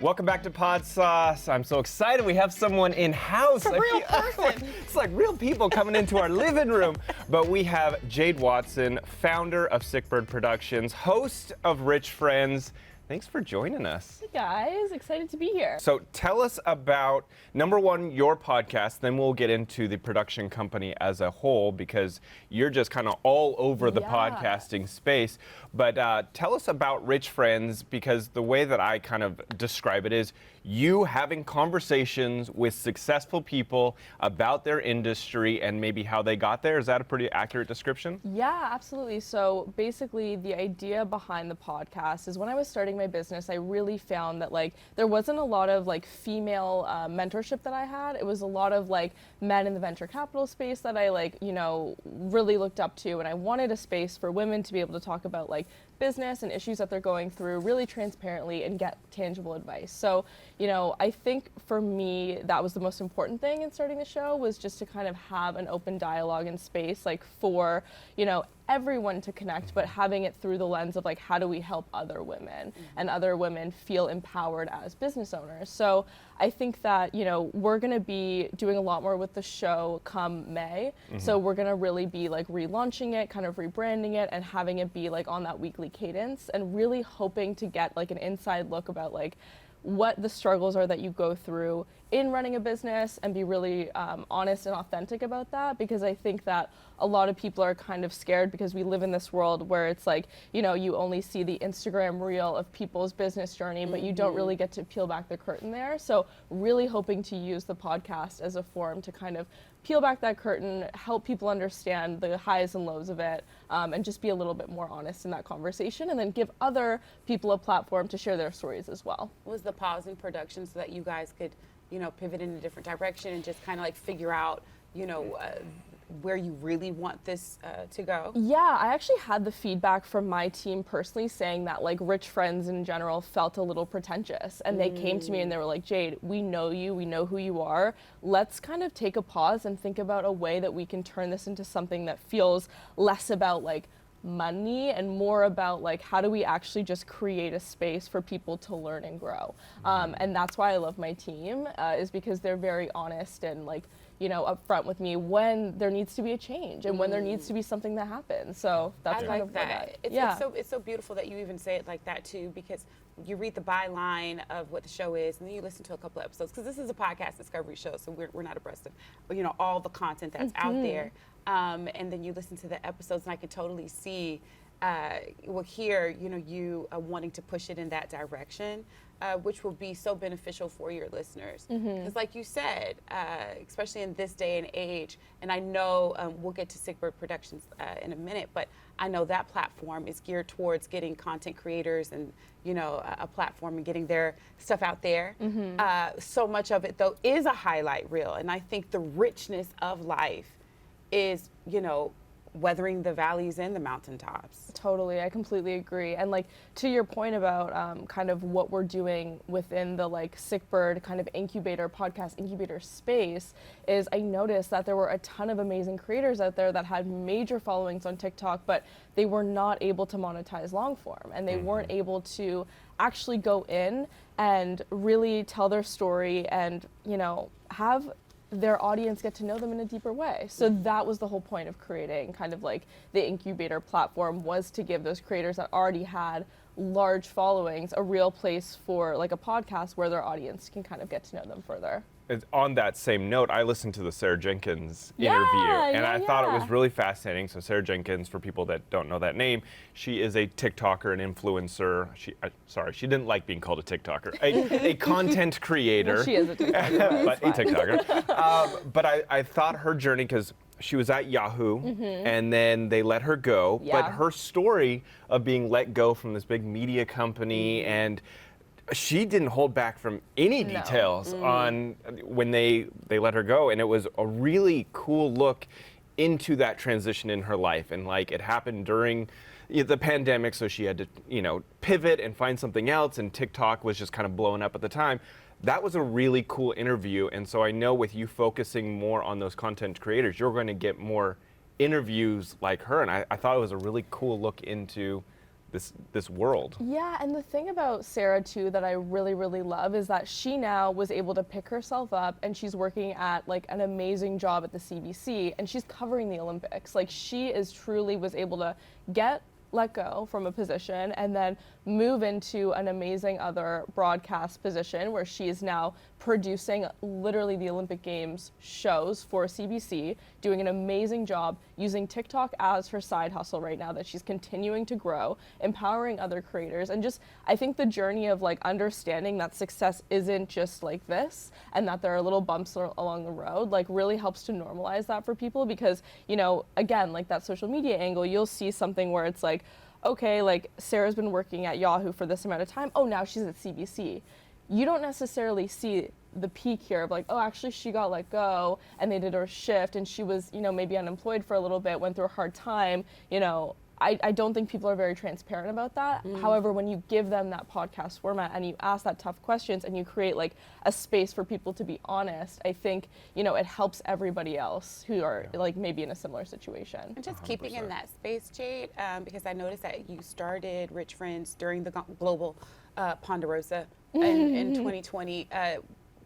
Welcome back to Podsauce. I'm so excited we have someone in-house. It's a real person. It's like real people coming into our living room. But we have Jade Watson, founder of SickBird Productions, host of Rich Friends. Thanks for joining us. Hey guys, excited to be here. So tell us about, number one, your podcast, then we'll get into the production company as a whole because you're just kind of all over the podcasting space. But tell us about Rich Friends, because the way that I kind of describe it is you having conversations with successful people about their industry and maybe how they got there. Is that a pretty accurate description? Yeah, absolutely. So basically the idea behind the podcast is when I was starting my business, I really found that there wasn't a lot of female mentorship that I had. It was a lot of men in the venture capital space that I really looked up to, and I wanted a space for women to be able to talk about business and issues that they're going through really transparently and get tangible advice. So, I think for me, that was the most important thing in starting the show, was just to kind of have an open dialogue and space for, everyone to connect, but having it through the lens of how do we help other women and other women feel empowered as business owners. So I think that, we're gonna be doing a lot more with the show come May. So we're gonna really be relaunching it, kind of rebranding it, and having it be on that weekly cadence, and really hoping to get an inside look about what the struggles are that you go through in running a business, and be really honest and authentic about that, because I think that a lot of people are kind of scared because we live in this world where it's you only see the Instagram reel of people's business journey, but you don't really get to peel back the curtain there. So really hoping to use the podcast as a forum to kind of peel back that curtain, help people understand the highs and lows of it, and just be a little bit more honest in that conversation, and then give other people a platform to share their stories as well. Was the pause in production so that you guys could, pivot in a different direction and just kind of figure out, where you really want this to go? Yeah, I actually had the feedback from my team personally saying that Rich Friends in general felt a little pretentious, and they came to me and they were like, Jade, we know you, we know who you are. Let's kind of take a pause and think about a way that we can turn this into something that feels less about money and more about how do we actually just create a space for people to learn and grow. And that's why I love my team, is because they're very honest and upfront with me when there needs to be a change and when there needs to be something that happens. So that's I kind like of that. It's so beautiful that you even say it like that too, because you read the byline of what the show is, and then you listen to a couple of episodes, because this is a podcast discovery show, so we're not abreast of all the content that's out there. And then you listen to the episodes, and I can totally see, here, you wanting to push it in that direction, which will be so beneficial for your listeners. Because like you said, especially in this day and age, and I know we'll get to SickBird Productions in a minute, but I know that platform is geared towards getting content creators and, a platform and getting their stuff out there. So much of it, though, is a highlight reel. And I think the richness of life is, weathering the valleys and the mountaintops. Totally, I completely agree. And to your point about kind of what we're doing within the SickBird kind of podcast incubator space, is I noticed that there were a ton of amazing creators out there that had major followings on TikTok, but they were not able to monetize long form, and they weren't able to actually go in and really tell their story and have their audience get to know them in a deeper way. So that was the whole point of creating kind of the incubator platform, was to give those creators that already had large followings a real place for a podcast where their audience can kind of get to know them further. On that same note, I listened to the Sarah Jenkins interview, and I thought it was really fascinating. So Sarah Jenkins, for people that don't know that name, she is a TikToker, an influencer. She didn't like being called a TikToker, a content creator. Well, she is a TikToker. But a TikToker. But I thought her journey, because she was at Yahoo, and then they let her go. Yeah. But her story of being let go from this big media company, and she didn't hold back from any details on when they let her go, and it was a really cool look into that transition in her life. And it happened during the pandemic, so she had to pivot and find something else, and TikTok was just kind of blowing up at the time. That was a really cool interview, and so I know with you focusing more on those content creators, you're going to get more interviews like her, and I thought it was a really cool look into this world. Yeah, and the thing about Sarah too that I really, really love is that she now was able to pick herself up and she's working at like an amazing job at the CBC and she's covering the Olympics. Like she is truly was able to get let go from a position and then move into an amazing other broadcast position where she is now producing literally the Olympic Games shows for CBC, doing an amazing job using TikTok as her side hustle right now that she's continuing to grow, empowering other creators. And just, I think the journey of like understanding that success isn't just like this and that there are little bumps along the road, like really helps to normalize that for people because, you know, again, like that social media angle, you'll see something where it's like, okay, like Sarah's been working at Yahoo for this amount of time. Oh, now she's at CBC. You don't necessarily see the peak here of like, oh, actually she got let go and they did her shift and she was, you know, maybe unemployed for a little bit, went through a hard time, you know. I don't think people are very transparent about that. However, when you give them that podcast format and you ask that tough questions and you create like a space for people to be honest, I think, you know, it helps everybody else who are like maybe in a similar situation. And just 100%. Keeping in that space, Jade, because I noticed that you started Rich Friends during the global Ponderosa in 2020.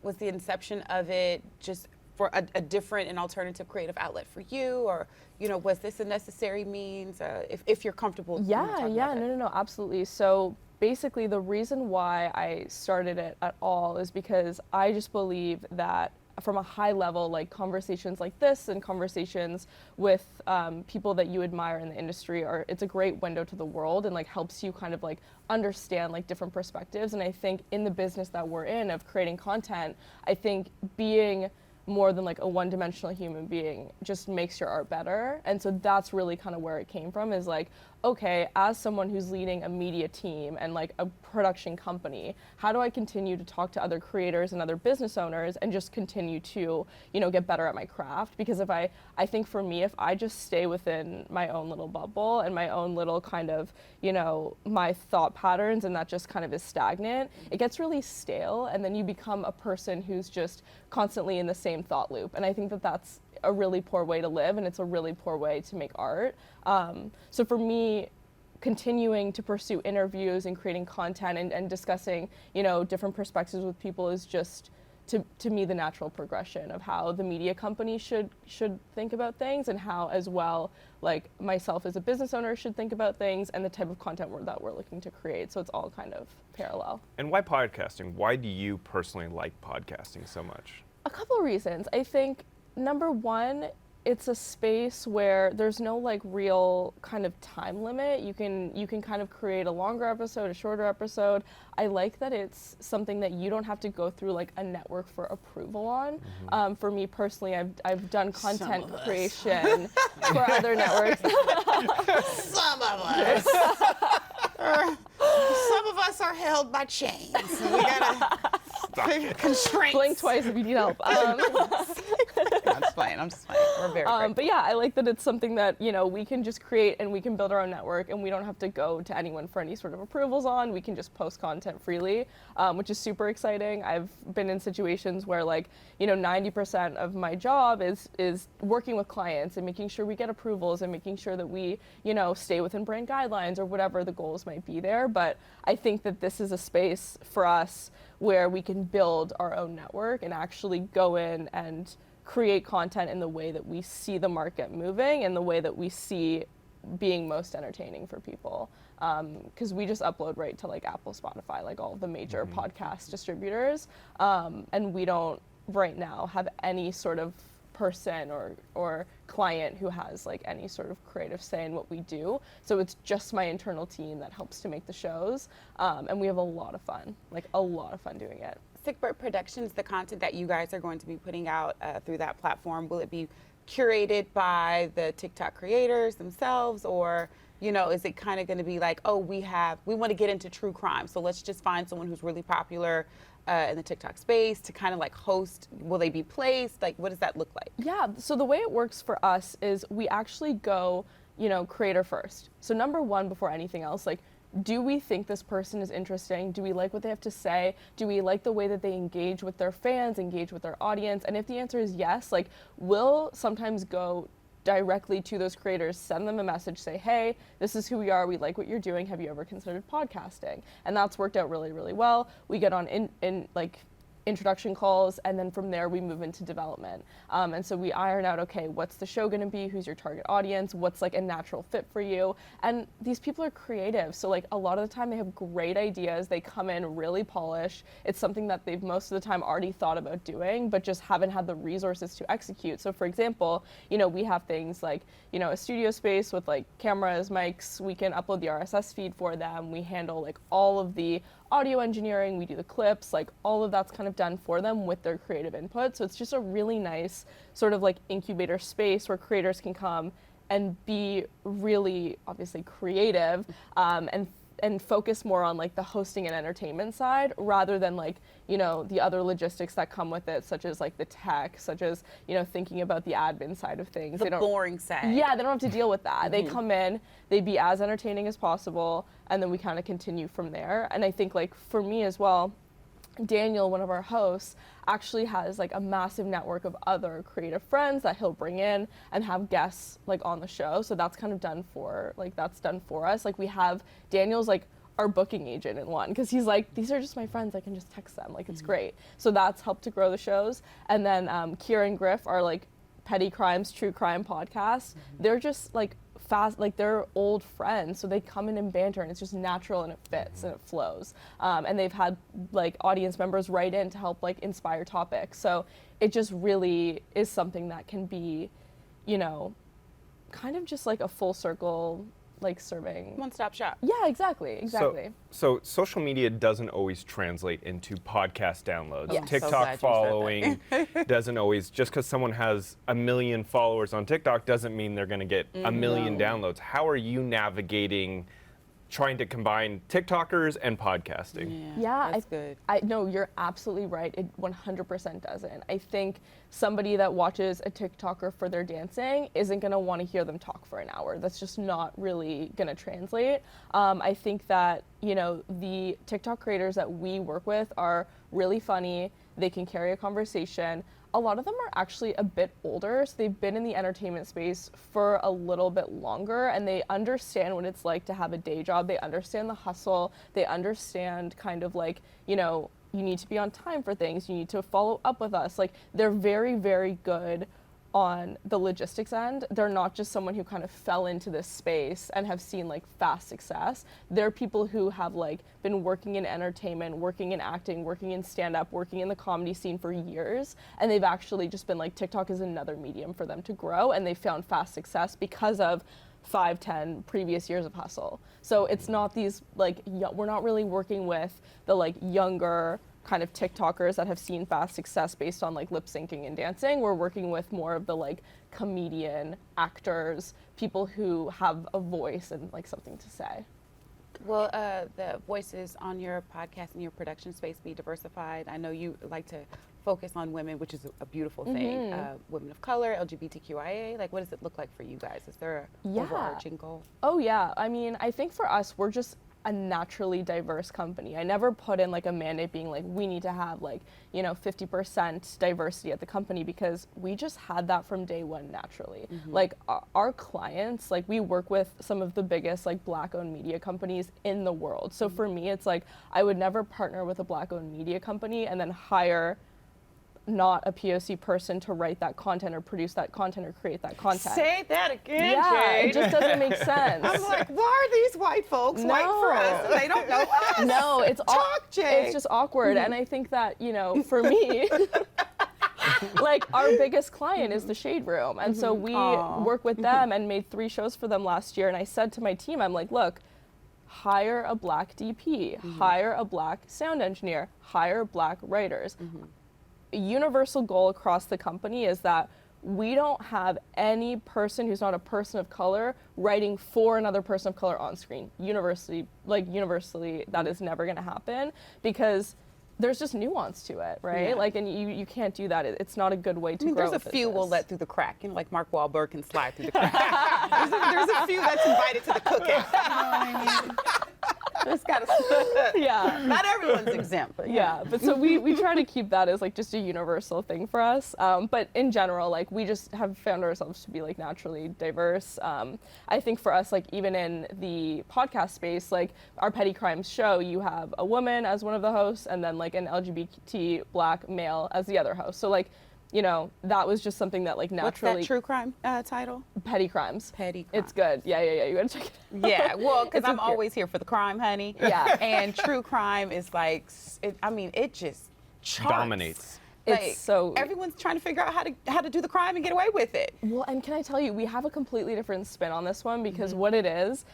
Was the inception of it just for a different and alternative creative outlet for you, or you know, was this a necessary means? If you're comfortable. No, absolutely. So basically, the reason why I started it at all is because I just believe that from a high level, like conversations like this and conversations with people that you admire in the industry it's a great window to the world and like helps you kind of like understand like different perspectives. And I think in the business that we're in of creating content, I think being more than like a one-dimensional human being just makes your art better. And so that's really kind of where it came from, is like, okay, as someone who's leading a media team and like a production company, how do I continue to talk to other creators and other business owners and just continue to, you know, get better at my craft? Because if I think for me, if I just stay within my own little bubble and my own little kind of, you know, my thought patterns, and that just kind of is stagnant, it gets really stale, and then you become a person who's just constantly in the same thought loop. And I think that that's a really poor way to live, and it's a really poor way to make art. So for me, continuing to pursue interviews and creating content and discussing, you know, different perspectives with people is just, to me, the natural progression of how the media company should think about things, and how as well, like myself as a business owner should think about things, and the type of content that we're looking to create. So it's all kind of parallel. And why podcasting? Why do you personally like podcasting so much? A couple of reasons. I think number one, it's a space where there's no like real kind of time limit. You can kind of create a longer episode, a shorter episode. I like that it's something that you don't have to go through like a network for approval on. For me personally, I've done content creation for other networks. Some of us. Some of us are held by chains. We gotta constraints. Blink twice if you need help. I'm just playing. We're very but yeah, I like that it's something that, you know, we can just create and we can build our own network, and we don't have to go to anyone for any sort of approvals on. We can just post content freely, which is super exciting. I've been in situations where, like, you know, 90% of my job is working with clients and making sure we get approvals and making sure that we, you know, stay within brand guidelines or whatever the goals might be there. But I think that this is a space for us where we can build our own network and actually go in and create content in the way that we see the market moving and the way that we see being most entertaining for people. Because we just upload right to like Apple, Spotify, like all the major podcast distributors. And we don't right now have any sort of person or client who has like any sort of creative say in what we do. So it's just my internal team that helps to make the shows. And we have a lot of fun doing it. SickBird Productions, the content that you guys are going to be putting out through that platform, will it be curated by the TikTok creators themselves, or, you know, is it kind of going to be like, oh, we want to get into true crime, so let's just find someone who's really popular in the TikTok space to kind of like host? Will they be placed? Like, what does that look like? Yeah, so the way it works for us is we actually go, you know, creator first. So number one, before anything else, like, do we think this person is interesting? Do we like what they have to say? Do we like the way that they engage with their fans, engage with their audience? And if the answer is yes, like, we'll sometimes go directly to those creators, send them a message, say, hey, this is who we are, we like what you're doing, have you ever considered podcasting? And that's worked out really, really well. We get on in introduction calls, and then from there we move into development. And so we iron out, okay, what's the show going to be? Who's your target audience? What's like a natural fit for you? And these people are creative. So like a lot of the time they have great ideas. They come in really polished. It's something that they've most of the time already thought about doing, but just haven't had the resources to execute. So for example, you know, we have things like, you know, a studio space with like cameras, mics. We can upload the RSS feed for them. We handle like all of the audio engineering, we do the clips, like all of that's kind of done for them with their creative input. So it's just a really nice sort of like incubator space where creators can come and be really obviously creative, and focus more on like the hosting and entertainment side rather than like, you know, the other logistics that come with it, such as like the tech, such as, you know, thinking about the admin side of things. The boring side. Yeah, they don't have to deal with that. They come in, they be as entertaining as possible, and then we kind of continue from there. And I think like for me as well, Daniel, one of our hosts, actually has like a massive network of other creative friends that he'll bring in and have guests like on the show. So that's kind of done for us. Like we have Daniel's like our booking agent in one, because he's like, these are just my friends, I can just text them, like it's great. So that's helped to grow the shows. And then Kira and Griff are like petty crimes, true crime podcasts. They're just like fast, like they're old friends, so they come in and banter, and it's just natural and it fits and it flows. And they've had like audience members write in to help like inspire topics. So it just really is something that can be, you know, kind of just like a full circle, like serving. One-stop shop. Yeah, exactly. So social media doesn't always translate into podcast downloads. Yes. TikTok So glad you said following doesn't always, just because someone has 1 million followers on TikTok doesn't mean they're going to get 1 million downloads. How are you navigating trying to combine TikTokers and podcasting? Yeah, That's good. No, you're absolutely right. It 100% doesn't. I think somebody that watches a TikToker for their dancing isn't going to want to hear them talk for an hour. That's just not really going to translate. I think that, you know, the TikTok creators that we work with are really funny. They can carry a conversation. A lot of them are actually a bit older, so they've been in the entertainment space for a little bit longer, and they understand what it's like to have a day job. They understand the hustle. They understand kind of like, you know, you need to be on time for things. You need to follow up with us. Like, they're very, very good on the logistics end. They're not just someone who kind of fell into this space and have seen like fast success. They're people who have like been working in entertainment, working in acting, working in stand-up, working in the comedy scene for years, and they've actually just been like, TikTok is another medium for them to grow, and they found fast success because of 5-10 previous years of hustle. So it's not these like, we're not really working with the like younger kind of TikTokers that have seen fast success based on like lip syncing and dancing. We're working with more of the like comedian actors, people who have a voice and like something to say. Will the voices on your podcast and your production space be diversified? I know you like to focus on women, which is a beautiful thing. Women of color, LGBTQIA. Like, what does it look like for you guys? Is there an overarching goal? Oh yeah, I mean, I think for us, we're just a naturally diverse company. I never put in like a mandate being like, we need to have like, you know, 50% diversity at the company, because we just had that from day one naturally. Like our clients, like we work with some of the biggest like Black-owned media companies in the world. So for me, it's like, I would never partner with a Black-owned media company and then hire not a POC person to write that content or produce that content or create that content. Say that again, Yeah, Jade. it just doesn't make sense. I'm like, why are these white folks white for us and they don't know us? No, it's Jade. it's just awkward. And I think that, you know, for me, like our biggest client is the Shade Room. And so we work with them and made 3 shows for them last year. And I said to my team, I'm like, look, hire a Black DP, hire a Black sound engineer, hire Black writers. A universal goal across the company is that we don't have any person who's not a person of color writing for another person of color on screen. Universally, that is never going to happen, because there's just nuance to it, right? Yeah. Like, and you can't do that. It's not a good way to grow. There's a few we'll let through the crack, you know, like Mark Wahlberg can slide through the crack. there's a few that's invited to the cookout. You know what I mean? It's got to. Yeah. Not everyone's exempt, but Yeah, but so we try to keep that as like just a universal thing for us. But in general, like we just have found ourselves to be like naturally diverse. I think for us, like even in the podcast space, like our Petty Crimes show, you have a woman as one of the hosts and then like an LGBT Black male as the other host. So like, you know, that was just something that like naturally. What's that true crime title? Petty Crimes. Petty Crimes. It's good. Yeah. You gotta check it out. Yeah, well, because It's I'm good. always here for the crime, honey. Yeah. And true crime is like, it just charts. Dominates. It's Like, so. everyone's trying to figure out how to do the crime and get away with it. Well, and can I tell you, we have a completely different spin on this one because Mm-hmm. what it is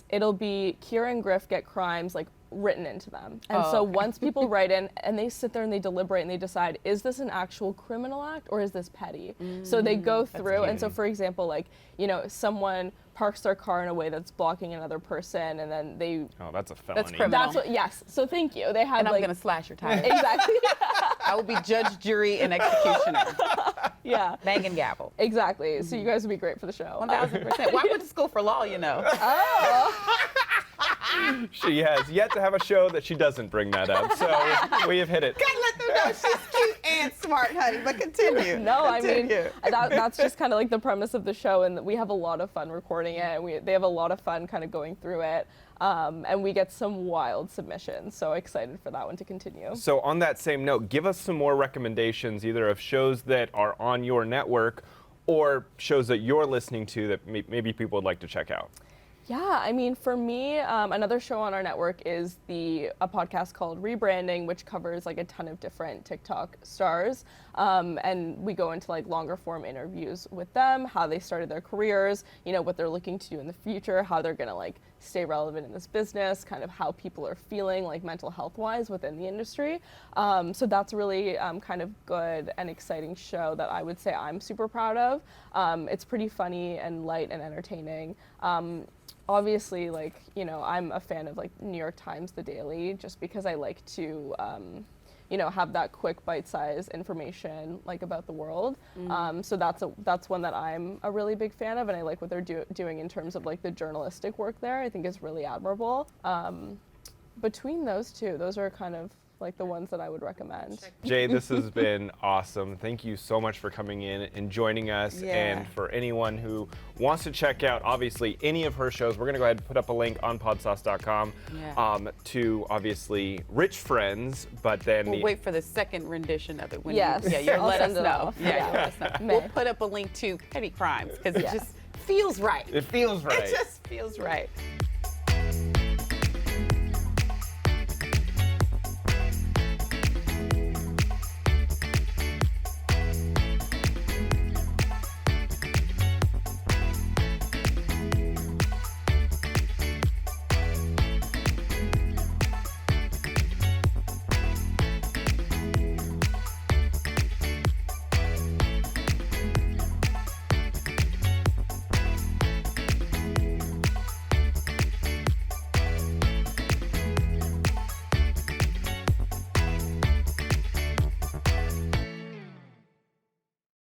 it'll be Kira and Griff get crimes like written into them. And Oh, so okay. once people write in and they sit there and they deliberate and they decide, is this an actual criminal act or is this petty? So they go through, and so for example, like, you know, someone parks their car in a way that's blocking another person and then they, Oh, that's a felony. criminal. that's what, yes, so thank you. They had And I'm like, going to slash your tires. exactly, I will be judge, jury, and executioner. yeah. Bang and gavel. Exactly. So you guys would be great for the show. 1000%. Why went to school for law, you know? She has yet to have a show that she doesn't bring that up. So we have hit it. Gotta let them know she's cute and smart, honey. But continue. No, I mean, Continue. that's just kind of like the premise of the show, and we have a lot of fun recording it, and they have a lot of fun kind of going through it, and we get some wild submissions, so excited for that one to continue. So on that same note, give us some more recommendations, either of shows that are on your network or shows that you're listening to that maybe people would like to check out. Yeah, I mean, for me, another show on our network is a podcast called Rebranding, which covers like a ton of different TikTok stars. And we go into like longer form interviews with them, how they started their careers, you know, what they're looking to do in the future, how they're gonna like stay relevant in this business, kind of how people are feeling like mental health wise within the industry. So that's really kind of good and exciting show that I would say I'm super proud of. It's pretty funny and light and entertaining. Obviously, like, you know, I'm a fan of like New York Times, The Daily, just because I like to, you know, have that quick bite-sized information like about the world. So that's one that I'm a really big fan of, and I like what they're doing in terms of like the journalistic work there. I think is really admirable. Between those two, those are kind of like the ones that I would recommend. Jade, this has been awesome. Thank you so much for coming in and joining us. Yeah. And for anyone who wants to check out, obviously, any of her shows, we're going to go ahead and put up a link on podsauce.com to, obviously, Rich Friends, but then We'll wait for the second rendition of it. When Yes. you'll I'll let us send it know. off. Yeah, Yeah. you'll let us know. May. We'll put up a link to Petty Crimes because it Yeah. just feels right. it feels right. It just feels right.